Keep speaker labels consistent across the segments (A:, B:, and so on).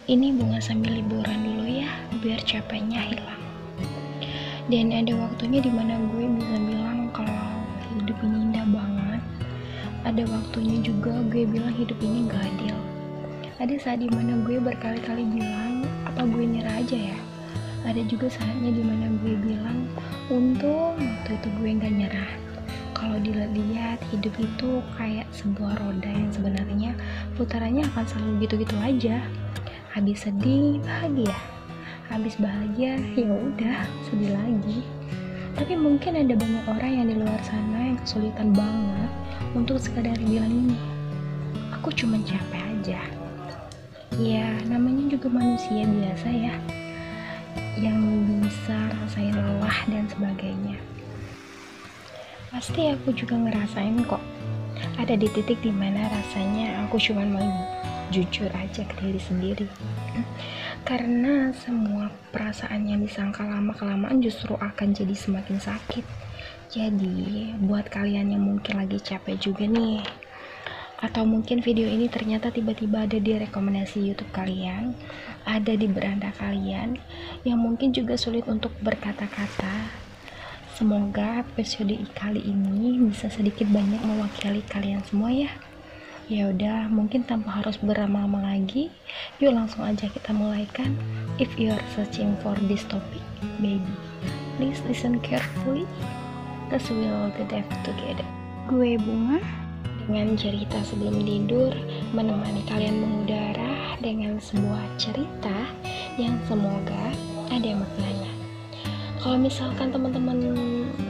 A: Ini bunga sambil liburan dulu ya, biar capeknya hilang. Dan ada waktunya dimana gue bisa bilang kalau hidup ini indah banget. Ada waktunya juga gue bilang hidup ini gak adil. Ada saat dimana gue berkali-kali bilang, apa gue nyerah aja ya? Ada juga saatnya dimana gue bilang, untung waktu itu gue gak nyerah. Kalau dilihat, hidup itu kayak sebuah roda yang sebenarnya putarannya akan selalu gitu-gitu aja. Habis sedih, bahagia. Habis bahagia, ya udah, sedih lagi. Tapi mungkin ada banyak orang yang di luar sana yang kesulitan banget untuk sekadar bilang ini, aku cuma capek aja. Ya, namanya juga manusia biasa ya, yang bisa rasain lelah dan sebagainya. Pasti aku juga ngerasain kok. Ada di titik dimana rasanya aku cuma mau jujur aja ke diri sendiri. Karena semua perasaan yang disangka lama-kelamaan justru akan jadi semakin sakit. Jadi, buat kalian yang mungkin lagi capek juga nih, atau mungkin video ini ternyata tiba-tiba ada di rekomendasi YouTube kalian, ada di beranda kalian, yang mungkin juga sulit untuk berkata-kata, semoga episode kali ini bisa sedikit banyak mewakili kalian semua ya. Ya udah, mungkin tanpa harus berlama-lama lagi, yuk langsung aja kita mulaikan. If you are searching for this topic, baby, please listen carefully, cause we will get there together. Gue Bunga, dengan cerita sebelum tidur, menemani kalian mengudara dengan sebuah cerita yang semoga ada maknanya. Kalau misalkan teman-teman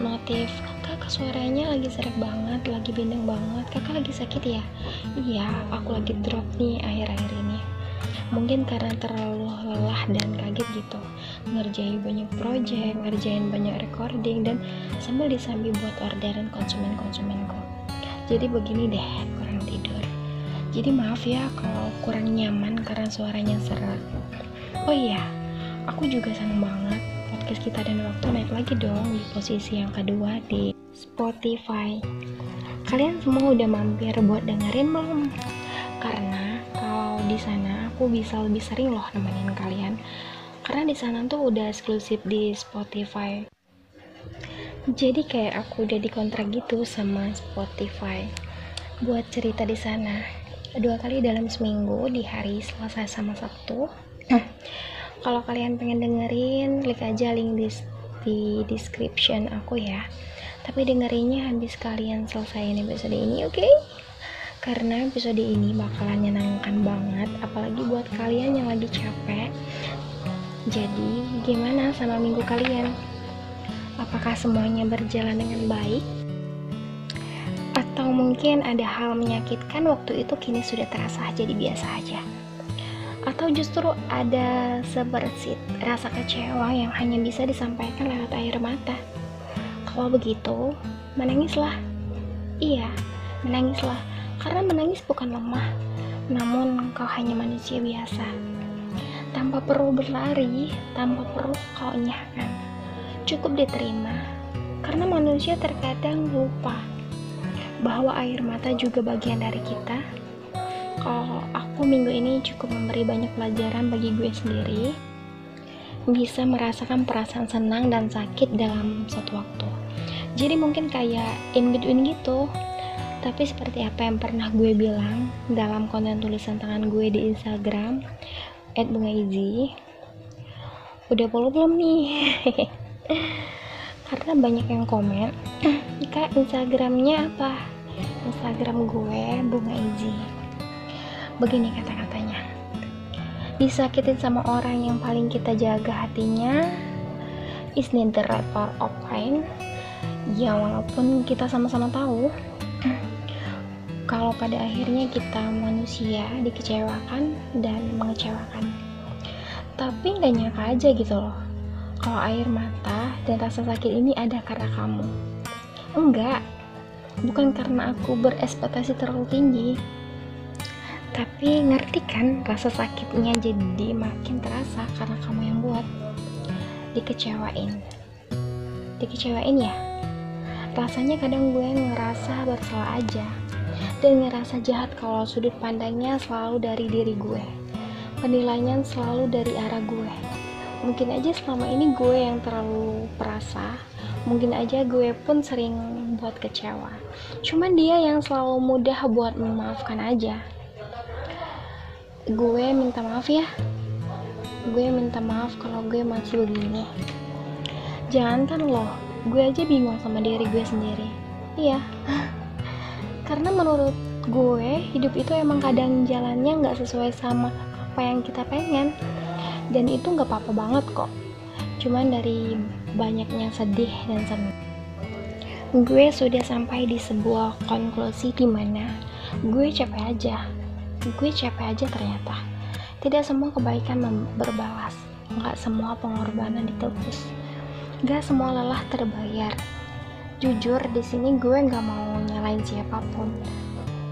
A: notif, kakak suaranya lagi serak banget, lagi bindeng banget, kakak lagi sakit ya? Iya, aku lagi drop nih akhir-akhir ini. Mungkin karena terlalu lelah dan kaget gitu, ngerjain banyak project, ngerjain banyak recording, dan sambil disambi buat orderan konsumenku. Jadi begini deh, kurang tidur. Jadi maaf ya kalau kurang nyaman karena suaranya serak. Oh iya, aku juga seneng banget podcast kita dan waktu naik lagi dong di posisi yang kedua di Spotify. Kalian semua udah mampir buat dengerin belum? Karena kalau di sana aku bisa lebih sering loh nemenin kalian. Karena di sana tuh udah eksklusif di Spotify. Jadi kayak aku udah dikontrak gitu sama Spotify buat cerita di sana 2 kali dalam seminggu, di hari Selasa sama Sabtu. Kalau kalian pengen dengerin, klik aja link di description aku ya. Tapi dengerinnya habis kalian selesaiin episode ini, oke? Karena episode ini bakalan menyenangkan banget, apalagi buat kalian yang lagi capek. Jadi, gimana sama minggu kalian? Apakah semuanya berjalan dengan baik? Atau mungkin ada hal menyakitkan waktu itu kini sudah terasa jadi biasa aja? Atau justru ada sebersit rasa kecewa yang hanya bisa disampaikan lewat air mata? Kalau begitu, menangislah. Iya, menangislah. Karena menangis bukan lemah, namun kau hanya manusia biasa. Tanpa perlu berlari, tanpa perlu kau enyahkan. Cukup diterima, karena manusia terkadang lupa bahwa air mata juga bagian dari kita. Kalau aku minggu ini cukup memberi banyak pelajaran bagi gue sendiri, bisa merasakan perasaan senang dan sakit dalam satu waktu. Jadi mungkin kayak in between gitu. Tapi seperti apa yang pernah gue bilang dalam konten tulisan tangan gue di Instagram @bungaizi, udah follow belum nih? Karena banyak yang komen, Kak, Instagramnya apa? Instagram gue Bungaizi. Begini kata-katanya, disakitin sama orang yang paling kita jaga hatinya is neither right or fine. Ya walaupun kita sama-sama tahu kalau pada akhirnya kita manusia dikecewakan dan mengecewakan. Tapi gak nyangka aja gitu loh, kalau air mata dan rasa sakit ini ada karena kamu. Enggak, bukan karena aku berekspektasi terlalu tinggi. Tapi ngerti kan, rasa sakitnya jadi makin terasa karena kamu yang buat. Dikecewain ya. Rasanya kadang gue ngerasa bersalah aja, dan ngerasa jahat kalau sudut pandangnya selalu dari diri gue. penilaian selalu dari arah gue. Mungkin aja selama ini gue yang terlalu perasa, mungkin aja gue pun sering buat kecewa. Cuman dia yang selalu mudah buat memaafkan aja. Gue minta maaf ya. Gue minta maaf kalau gue masih begini. Jangankan loh, gue aja bingung sama diri gue sendiri. Iya. Karena menurut gue, hidup itu emang kadang jalannya gak sesuai sama apa yang kita pengen. Dan itu gak apa-apa banget kok. Cuman dari banyaknya sedih dan senang, gue sudah sampai di sebuah konklusi dimana gue capek aja ternyata. Tidak semua kebaikan berbalas, gak semua pengorbanan ditebus, gak semua lelah terbayar. Jujur di sini gue gak mau nyalain siapapun.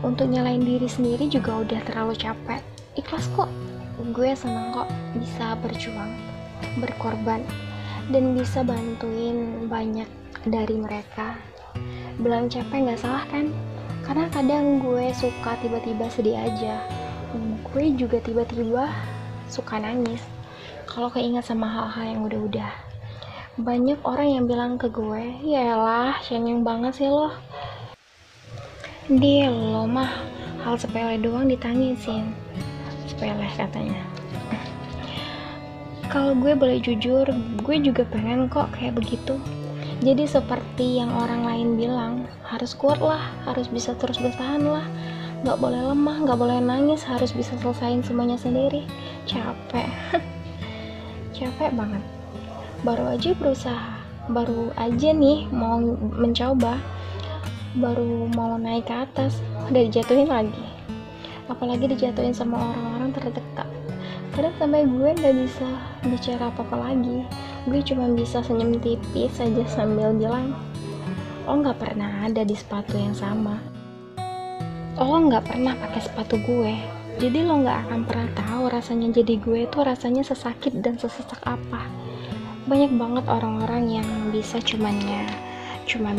A: Untuk nyalain diri sendiri juga udah terlalu capek. Ikhlas kok. Gue seneng kok bisa berjuang, berkorban, dan bisa bantuin banyak dari mereka. Bilang capek gak salah kan? Karena kadang gue suka tiba-tiba sedih aja. Gue juga tiba-tiba suka nangis kalau keinget sama hal-hal yang udah-udah. Banyak orang yang bilang ke gue, yaelah cengeng banget sih lo. Dia lo mah hal sepele doang ditangisin. Sepele katanya. Kalau gue boleh jujur, gue juga pengen kok kayak begitu. Jadi seperti yang orang lain bilang, harus kuat lah, harus bisa terus bertahan lah, gak boleh lemah, gak boleh nangis, harus bisa selesain semuanya sendiri. Capek. Capek banget. Baru aja berusaha, baru aja nih mau mencoba, baru mau naik ke atas, udah dijatuhin lagi. Apalagi dijatuhin sama orang-orang terdekat. Kadang sampai gue gak bisa bicara apa-apa lagi. Gue cuma bisa senyum tipis saja sambil bilang, lo gak pernah ada di sepatu yang sama, lo gak pernah pakai sepatu gue, jadi lo gak akan pernah tahu rasanya jadi gue itu rasanya sesakit dan sesesak apa. Banyak banget orang-orang yang bisa cuma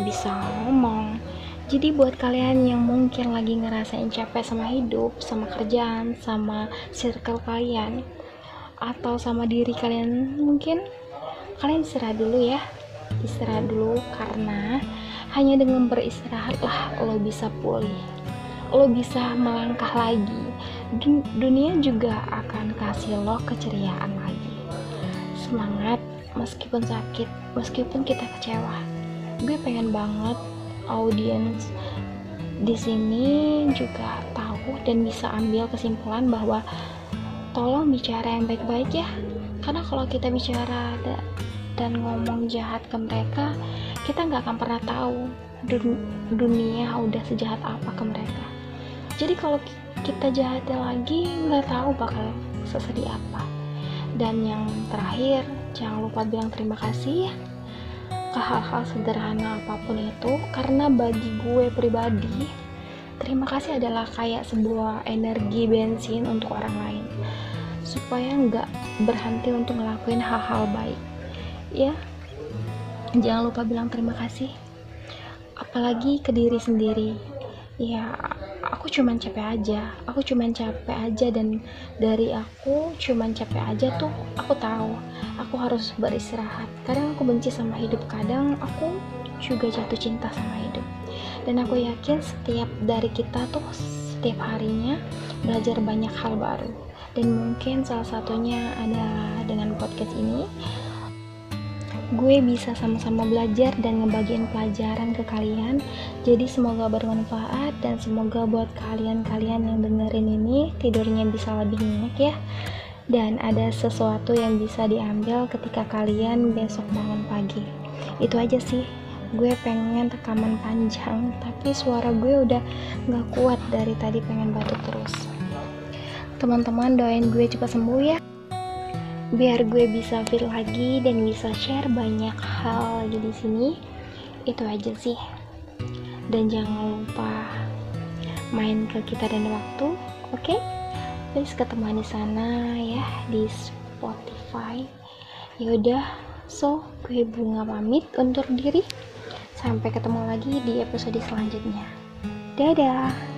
A: bisa ngomong. Jadi buat kalian yang mungkin lagi ngerasain capek sama hidup, sama kerjaan, sama circle kalian, atau sama diri kalian, mungkin kalian istirahat dulu ya. Istirahat dulu, karena hanya dengan beristirahatlah lo bisa pulih, lo bisa melangkah lagi. Dunia juga akan kasih lo keceriaan lagi. Semangat, meskipun sakit, meskipun kita kecewa. Gue pengen banget audiens di sini juga tahu dan bisa ambil kesimpulan bahwa tolong bicara yang baik-baik ya. Karena kalau kita bicara dan ngomong jahat ke mereka, kita nggak akan pernah tahu dunia udah sejahat apa ke mereka. Jadi kalau kita jahatnya lagi, nggak tahu bakal sesedih apa. Dan yang terakhir, jangan lupa bilang terima kasih ya ke hal-hal sederhana apapun itu, karena bagi gue pribadi, terima kasih adalah kayak sebuah energi bensin untuk orang lain, supaya nggak berhenti untuk ngelakuin hal-hal baik ya. Jangan lupa bilang terima kasih, apalagi ke diri sendiri. Ya, aku cuman capek aja, dan dari aku cuman capek aja tuh aku tahu aku harus beristirahat. Kadang aku benci sama hidup, kadang aku juga jatuh cinta sama hidup. Dan aku yakin setiap dari kita tuh setiap harinya belajar banyak hal baru, dan mungkin salah satunya adalah dengan podcast ini. Gue bisa sama-sama belajar dan ngebagiin pelajaran ke kalian. Jadi semoga bermanfaat, dan semoga buat kalian-kalian yang dengerin ini tidurnya bisa lebih nyenyak ya. Dan ada sesuatu yang bisa diambil ketika kalian besok bangun pagi. Itu aja sih. Gue pengen rekaman panjang, tapi suara gue udah gak kuat dari tadi, pengen batuk terus. Teman-teman doain gue cepat sembuh ya, biar gue bisa fit lagi dan bisa share banyak hal lagi di sini. Itu aja sih. Dan jangan lupa main ke Kita dan Waktu, oke? Please ketemuan di sana ya, di Spotify. Yaudah, so gue Bunga pamit undur diri. Sampai ketemu lagi di episode selanjutnya. Dadah.